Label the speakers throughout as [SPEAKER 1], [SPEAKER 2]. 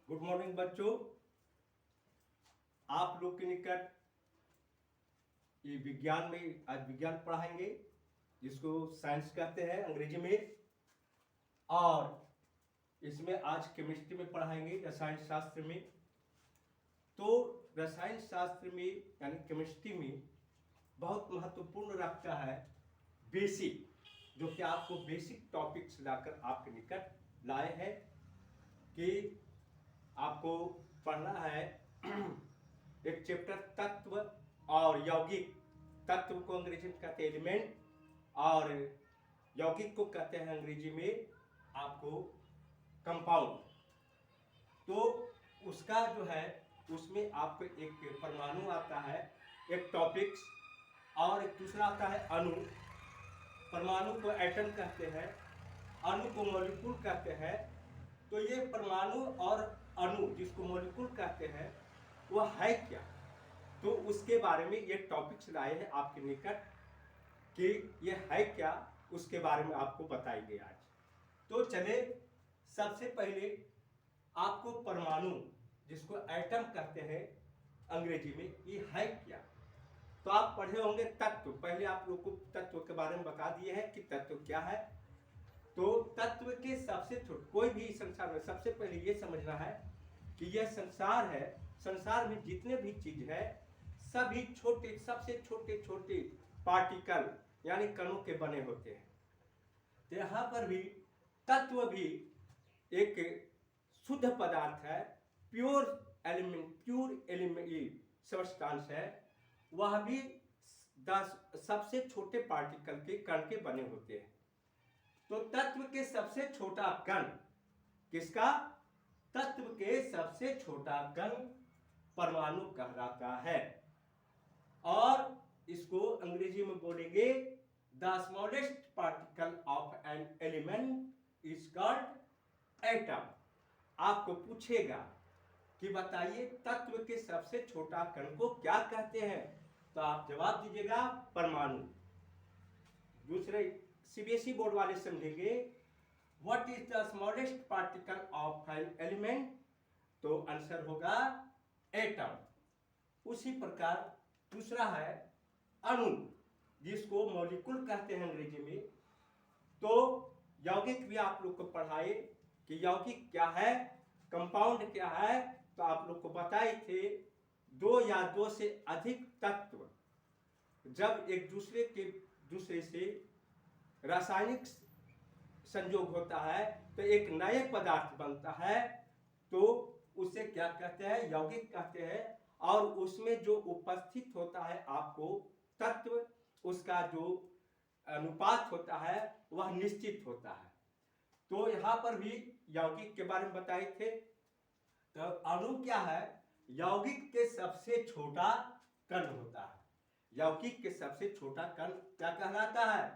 [SPEAKER 1] Good morning बच्चों। आप लोग के निकट ये विज्ञान में आज विज्ञान पढ़ाएंगे, जिसको साइंस कहते हैं अंग्रेजी में। और इसमें आज केमिस्ट्री में पढ़ाएंगे, रसायन शास्त्र में। तो रसायन शास्त्र में यानी केमिस्ट्री में बहुत महत्वपूर्ण रखता है बेसिक, जो कि आपको बेसिक टॉपिक्स लाकर आपके निकट लाए हैं कि आपको पढ़ना है। एक चैप्टर तत्व और यौगिक। तत्व को अंग्रेजी में कहते हैं एलिमेंट, और यौगिक को कहते हैं अंग्रेजी में आपको कंपाउंड। तो उसका जो है उसमें आपको एक परमाणु आता है, एक टॉपिक्स, और एक दूसरा आता है अणु। परमाणु को एटम कहते हैं, अणु को मॉलिक्यूल कहते हैं। तो ये परमाणु और अणु, जिसको मॉलिक्यूल कहते हैं, वह है क्या, तो उसके बारे में ये टॉपिक्स लाए हैं आपके निकट कि ये है क्या, उसके बारे में आपको बताएंगे आज। तो चले, सबसे पहले आपको परमाणु, जिसको एटम कहते हैं अंग्रेजी में, ये है क्या। तो आप पढ़े होंगे तत्व। पहले आप लोग को तत्व के बारे में बता दिए हैं कि तत्व क्या है। तो तत्व के सबसे छोटे, कोई भी संसार में सबसे पहले ये समझना है कि यह संसार है। संसार में जितने भी चीज है सभी छोटे, सबसे छोटे छोटे पार्टिकल यानी कणों के बने होते हैं। तो यहाँ पर भी तत्व भी एक शुद्ध पदार्थ है, प्योर एलिमेंट सब्सटेंस है। वह भी 10 सबसे छोटे पार्टिकल के कण के बने होते हैं। तो तत्व के सबसे छोटा कण किसका? तत्व के सबसे छोटा कण परमाणु कहलाता है। और इसको अंग्रेजी में बोलेंगे the smallest particle of an element is called atom. आपको पूछेगा कि बताइए तत्व के सबसे छोटा कण को क्या कहते हैं, तो आप जवाब दीजिएगा परमाणु। दूसरे सीबीएसई बोर्ड वाले समझेंगे what is the smallest particle of an element, तो आंसर होगा एटम। उसी प्रकार दूसरा है अणु, जिसको मॉलिक्यूल कहते हैं अंग्रेजी में। तो यौगिक भी आप लोग को पढ़ाए कि यौगिक क्या है, कंपाउंड क्या है। तो आप लोग को बताए थे दो या दो से अधिक तत्व जब एक दूसरे से रासायनिक संयोग होता है तो एक नए पदार्थ बनता है, तो उसे क्या कहते हैं? यौगिक कहते हैं। और उसमें जो उपस्थित होता है आपको तत्व, उसका जो अनुपात होता है वह निश्चित होता है। तो यहाँ पर भी यौगिक के बारे में बताए थे। तो अणु क्या है? यौगिक के सबसे छोटा कण होता है। यौगिक के सबसे छोटा कण क्या कहलाता है?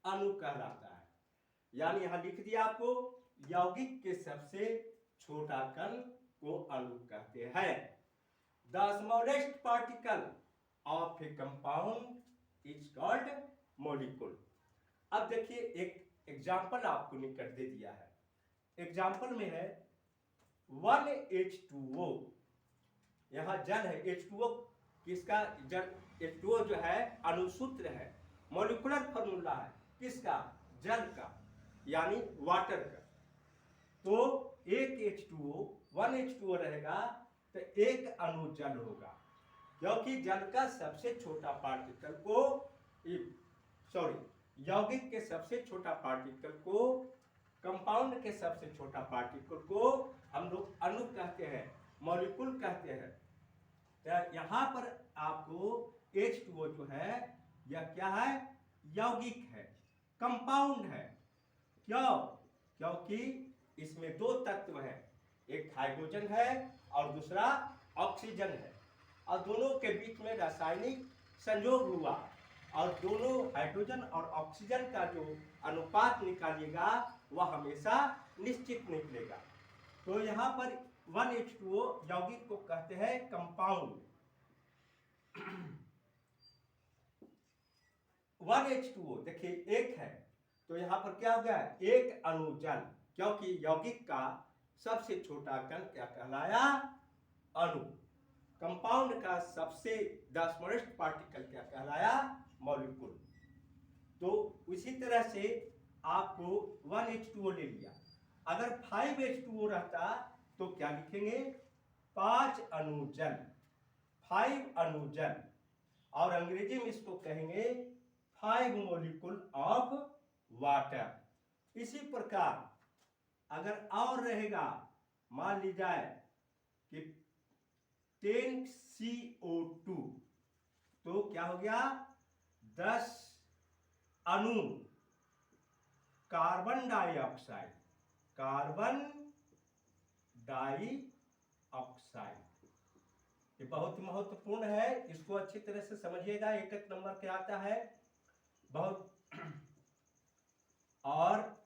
[SPEAKER 1] अणु कहलाता है। यानी यहां लिख दिया आपको, यौगिक के सबसे छोटा कण को अणु कहते हैं। The smallest particle of A compound is called molecule. अब देखिए एक एग्जाम्पल आपको निकट दे दिया है। एग्जाम्पल में है 1H2O। यहां जल है, H2O किसका? जल। H2O जो है अणुसूत्र है, मॉलिक्यूलर फॉर्मूला है किसका? जल का, यानी वाटर का। तो एक H2O 1H2O रहेगा तो एक अणु जल होगा, क्योंकि जल का सबसे छोटा पार्टिकल को यौगिक के सबसे छोटा पार्टिकल को, कंपाउंड के सबसे छोटा पार्टिकल को हम लोग अणु कहते हैं, मॉलिक्यूल कहते हैं। तो यहां पर आपको H2O जो है यह क्या है? यौगिक है, कंपाउंड है। क्यों? क्योंकि इसमें दो तत्व हैं, एक हाइड्रोजन है और दूसरा ऑक्सीजन है, और दोनों के बीच में रासायनिक संयोग हुआ, और दोनों हाइड्रोजन और ऑक्सीजन का जो अनुपात निकालिएगा वह हमेशा निश्चित निकलेगा। तो यहाँ पर 1H2O यौगिक को कहते हैं कंपाउंड। 1H2O देखिए एक है, तो यहाँ पर क्या हो गया? एक अणु जल, क्योंकि यौगिक का सबसे छोटा कण क्या कहलाया? अणु। कंपाउंड का सबसे द स्मॉलेस्ट पार्टिकल क्या कहलाया? मॉलिक्यूल। तो उसी तरह से आपको 1H2O ले लिया, अगर 5H2O रहता तो क्या लिखेंगे? 5 अणुजन, 5 अणुजन, और अंग्रेजी में इसको कहेंगे 5 मॉलिक्यूल ऑफ वाटर। इसी प्रकार अगर और रहेगा, मान ली जाए कि 10CO2, तो क्या हो गया? 10 अणु कार्बन डाइऑक्साइड, कार्बन डाइऑक्साइड। ये बहुत महत्वपूर्ण है, इसको अच्छी तरह से समझिएगा, एक एक नंबर पे आता है बहुत। और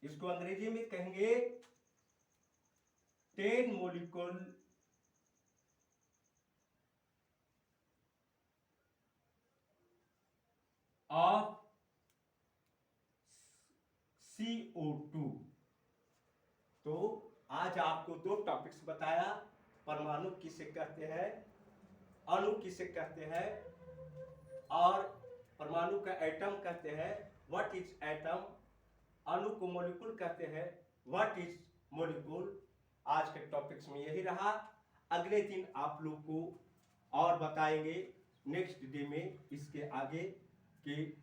[SPEAKER 1] इसको अंग्रेजी में कहेंगे 10 मोलिक्यूल ऑफ CO2। तो आज आपको 2 टॉपिक्स बताया, परमाणु किसे कहते हैं, अणु किसे कहते हैं, और परमाणु का एटम कहते हैं, व्हाट इज एटम, अणु को मॉलिक्यूल कहते हैं, व्हाट इज मॉलिक्यूल। आज के टॉपिक्स में यही रहा, अगले दिन आप लोग को और बताएंगे नेक्स्ट डे में इसके आगे कि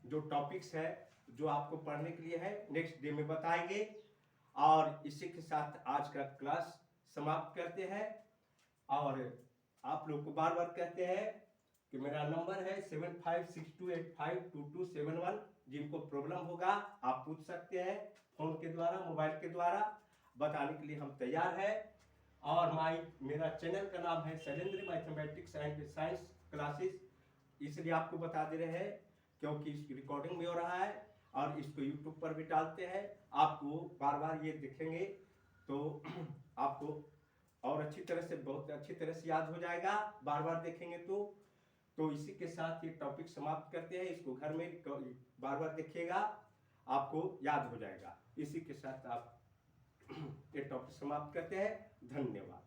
[SPEAKER 1] जो टॉपिक्स है जो आपको पढ़ने के लिए है, नेक्स्ट डे में बताएंगे। और इसी के साथ आज का क्लास समाप्त करते हैं। और आप लोग को बार बार कहते हैं कि मेरा नंबर है 7562852271। जिनको प्रॉब्लम होगा आप पूछ सकते हैं, फोन के द्वारा, मोबाइल के द्वारा, बताने के लिए हम तैयार हैं। और मेरा चैनल का नाम है Shailendra mathematics and science classes, इसलिए आपको बता दे रहे हैं क्योंकि इसकी रिकॉर्डिंग भी हो रहा है और इसको यूट्यूब पर भी डालते हैं। आपको बार बार ये दिखेंगे तो आपको और अच्छी तरह से, बहुत अच्छी तरह से याद हो जाएगा, बार बार देखेंगे तो इसी के साथ ये टॉपिक समाप्त करते हैं। इसको घर में बार बार देखिएगा, आपको याद हो जाएगा। इसी के साथ आप ये टॉपिक समाप्त करते हैं। धन्यवाद।